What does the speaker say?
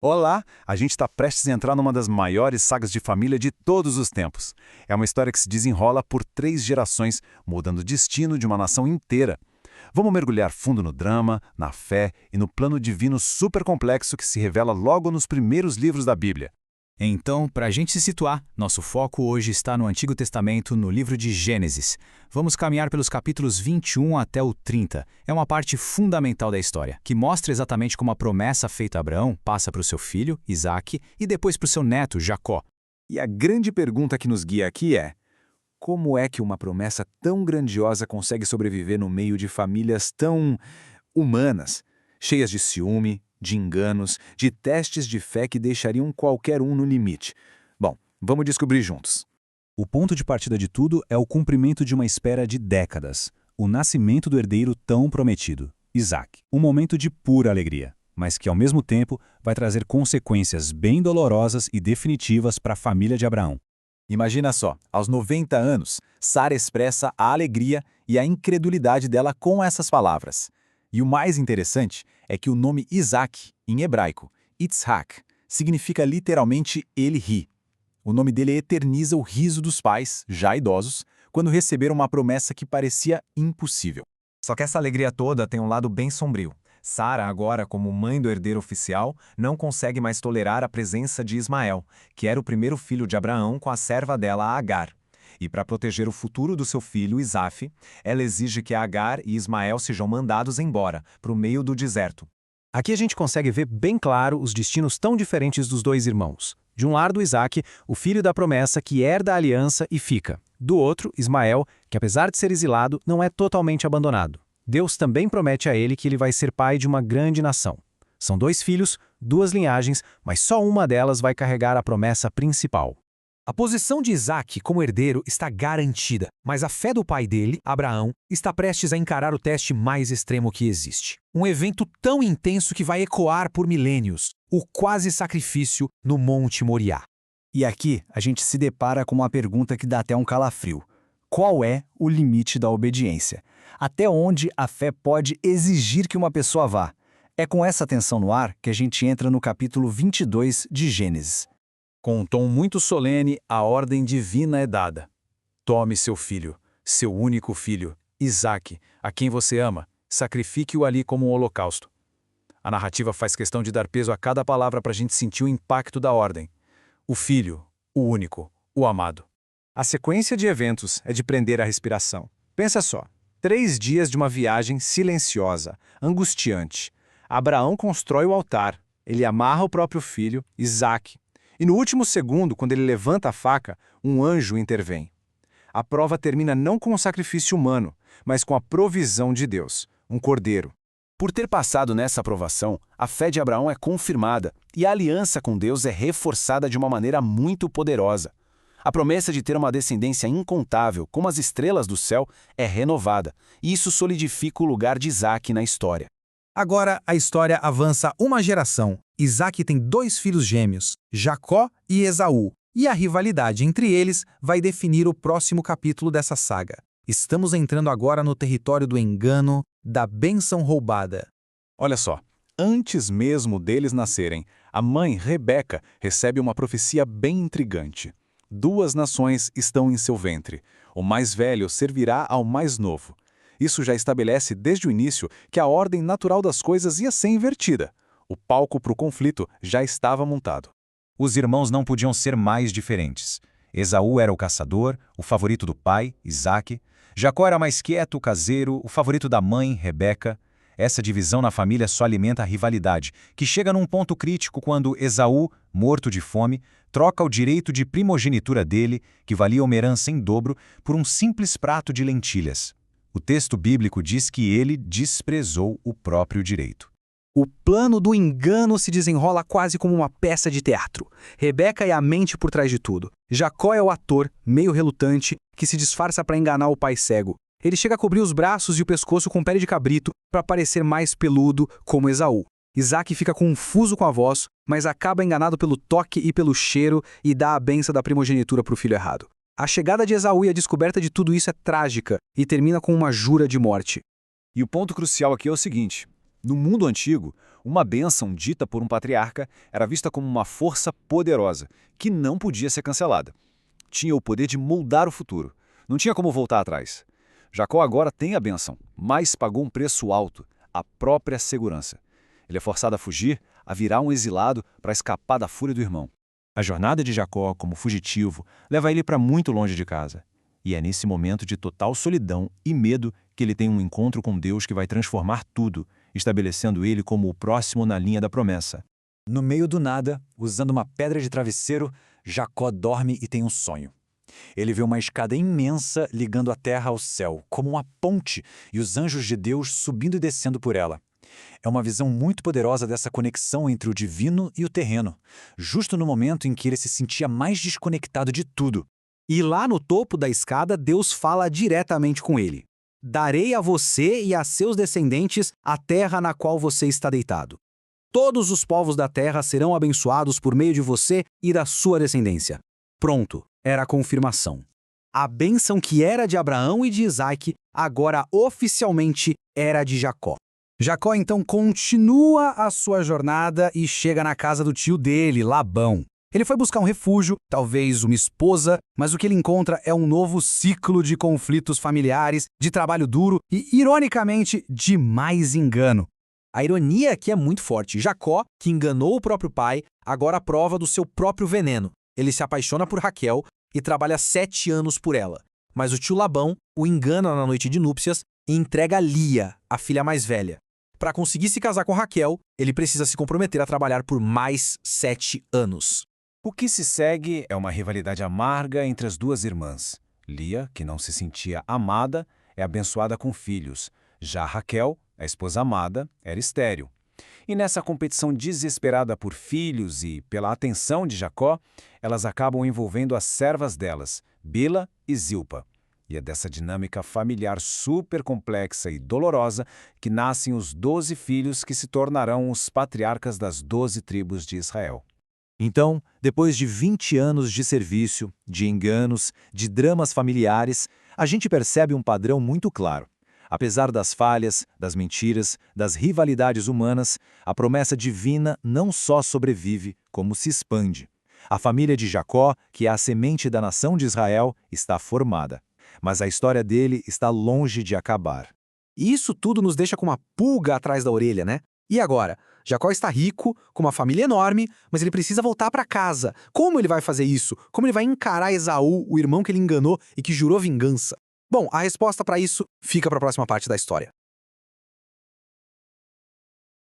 Olá! A gente está prestes a entrar numa das maiores sagas de família de todos os tempos. É uma história que se desenrola por 3 gerações, mudando o destino de uma nação inteira. Vamos mergulhar fundo no drama, na fé e no plano divino super complexo que se revela logo nos primeiros livros da Bíblia. Então, para a gente se situar, nosso foco hoje está no Antigo Testamento, no livro de Gênesis. Vamos caminhar pelos capítulos 21 até o 30. É uma parte fundamental da história, que mostra exatamente como a promessa feita a Abraão passa para o seu filho, Isaque, e depois para o seu neto, Jacó. E a grande pergunta que nos guia aqui é: como é que uma promessa tão grandiosa consegue sobreviver no meio de famílias tão humanas, cheias de ciúme, de enganos, de testes de fé que deixariam qualquer um no limite? Bom, vamos descobrir juntos. O ponto de partida de tudo é o cumprimento de uma espera de décadas, o nascimento do herdeiro tão prometido, Isaque. Um momento de pura alegria, mas que ao mesmo tempo vai trazer consequências bem dolorosas e definitivas para a família de Abraão. Imagina só, aos 90 anos, Sara expressa a alegria e a incredulidade dela com essas palavras. E o mais interessante é que o nome Isaac, em hebraico, Yitzhak, significa literalmente ele ri. O nome dele eterniza o riso dos pais, já idosos, quando receberam uma promessa que parecia impossível. Só que essa alegria toda tem um lado bem sombrio. Sara, agora como mãe do herdeiro oficial, não consegue mais tolerar a presença de Ismael, que era o primeiro filho de Abraão com a serva dela, Agar. E para proteger o futuro do seu filho, Isaf, ela exige que Agar e Ismael sejam mandados embora, para o meio do deserto. Aqui a gente consegue ver bem claro os destinos tão diferentes dos dois irmãos. De um lado, Isaque, o filho da promessa que herda a aliança e fica. Do outro, Ismael, que apesar de ser exilado, não é totalmente abandonado. Deus também promete a ele que ele vai ser pai de uma grande nação. São 2 filhos, 2 linhagens, mas só uma delas vai carregar a promessa principal. A posição de Isaque como herdeiro está garantida, mas a fé do pai dele, Abraão, está prestes a encarar o teste mais extremo que existe. Um evento tão intenso que vai ecoar por milênios, o quase sacrifício no Monte Moriá. E aqui a gente se depara com uma pergunta que dá até um calafrio. Qual é o limite da obediência? Até onde a fé pode exigir que uma pessoa vá? É com essa tensão no ar que a gente entra no capítulo 22 de Gênesis. Com um tom muito solene, a ordem divina é dada. Tome seu filho, seu único filho, Isaque, a quem você ama, sacrifique-o ali como um holocausto. A narrativa faz questão de dar peso a cada palavra para a gente sentir o impacto da ordem. O filho, o único, o amado. A sequência de eventos é de prender a respiração. Pensa só, 3 dias de uma viagem silenciosa, angustiante. Abraão constrói o altar, ele amarra o próprio filho, Isaque. E no último segundo, quando ele levanta a faca, um anjo intervém. A prova termina não com o sacrifício humano, mas com a provisão de Deus, um cordeiro. Por ter passado nessa aprovação, a fé de Abraão é confirmada e a aliança com Deus é reforçada de uma maneira muito poderosa. A promessa de ter uma descendência incontável, como as estrelas do céu, é renovada, e isso solidifica o lugar de Isaque na história. Agora a história avança uma geração. Isaque tem 2 filhos gêmeos, Jacó e Esaú, e a rivalidade entre eles vai definir o próximo capítulo dessa saga. Estamos entrando agora no território do engano, da bênção roubada. Olha só, antes mesmo deles nascerem, a mãe, Rebeca, recebe uma profecia bem intrigante. 2 nações estão em seu ventre. O mais velho servirá ao mais novo. Isso já estabelece desde o início que a ordem natural das coisas ia ser invertida. O palco para o conflito já estava montado. Os irmãos não podiam ser mais diferentes. Esaú era o caçador, o favorito do pai, Isaque. Jacó era mais quieto, caseiro, o favorito da mãe, Rebeca. Essa divisão na família só alimenta a rivalidade, que chega num ponto crítico quando Esaú, morto de fome, troca o direito de primogenitura dele, que valia uma herança em dobro, por um simples prato de lentilhas. O texto bíblico diz que ele desprezou o próprio direito. O plano do engano se desenrola quase como uma peça de teatro. Rebeca é a mente por trás de tudo. Jacó é o ator, meio relutante, que se disfarça para enganar o pai cego. Ele chega a cobrir os braços e o pescoço com pele de cabrito para parecer mais peludo, como Esaú. Isaque fica confuso com a voz, mas acaba enganado pelo toque e pelo cheiro e dá a benção da primogenitura para o filho errado. A chegada de Esaú e a descoberta de tudo isso é trágica e termina com uma jura de morte. E o ponto crucial aqui é o seguinte: No mundo antigo, uma bênção dita por um patriarca era vista como uma força poderosa, que não podia ser cancelada. Tinha o poder de moldar o futuro. Não tinha como voltar atrás. Jacó agora tem a bênção, mas pagou um preço alto, a própria segurança. Ele é forçado a fugir, a virar um exilado para escapar da fúria do irmão. A jornada de Jacó como fugitivo leva ele para muito longe de casa. E é nesse momento de total solidão e medo que ele tem um encontro com Deus que vai transformar tudo, estabelecendo ele como o próximo na linha da promessa. No meio do nada, usando uma pedra de travesseiro, Jacó dorme e tem um sonho. Ele vê uma escada imensa ligando a terra ao céu, como uma ponte, e os anjos de Deus subindo e descendo por ela. É uma visão muito poderosa dessa conexão entre o divino e o terreno, justo no momento em que ele se sentia mais desconectado de tudo. E lá no topo da escada, Deus fala diretamente com ele. Darei a você e a seus descendentes a terra na qual você está deitado. Todos os povos da terra serão abençoados por meio de você e da sua descendência. Pronto, era a confirmação. A bênção que era de Abraão e de Isaque, agora oficialmente era de Jacó. Jacó então continua a sua jornada e chega na casa do tio dele, Labão. Ele foi buscar um refúgio, talvez uma esposa, mas o que ele encontra é um novo ciclo de conflitos familiares, de trabalho duro e, ironicamente, de mais engano. A ironia aqui é muito forte. Jacó, que enganou o próprio pai, agora prova do seu próprio veneno. Ele se apaixona por Raquel e trabalha 7 anos por ela. Mas o tio Labão o engana na noite de núpcias e entrega Lia, a filha mais velha. Para conseguir se casar com Raquel, ele precisa se comprometer a trabalhar por mais 7 anos. O que se segue é uma rivalidade amarga entre as duas irmãs. Lia, que não se sentia amada, é abençoada com filhos. Já Raquel, a esposa amada, era estéril. E nessa competição desesperada por filhos e pela atenção de Jacó, elas acabam envolvendo as servas delas, Bila e Zilpa. E é dessa dinâmica familiar super complexa e dolorosa que nascem os 12 filhos que se tornarão os patriarcas das 12 tribos de Israel. Então, depois de 20 anos de serviço, de enganos, de dramas familiares, a gente percebe um padrão muito claro. Apesar das falhas, das mentiras, das rivalidades humanas, a promessa divina não só sobrevive, como se expande. A família de Jacó, que é a semente da nação de Israel, está formada. Mas a história dele está longe de acabar. E isso tudo nos deixa com uma pulga atrás da orelha, né? E agora? Jacó está rico, com uma família enorme, mas ele precisa voltar para casa. Como ele vai fazer isso? Como ele vai encarar Esaú, o irmão que ele enganou e que jurou vingança? Bom, a resposta para isso fica para a próxima parte da história.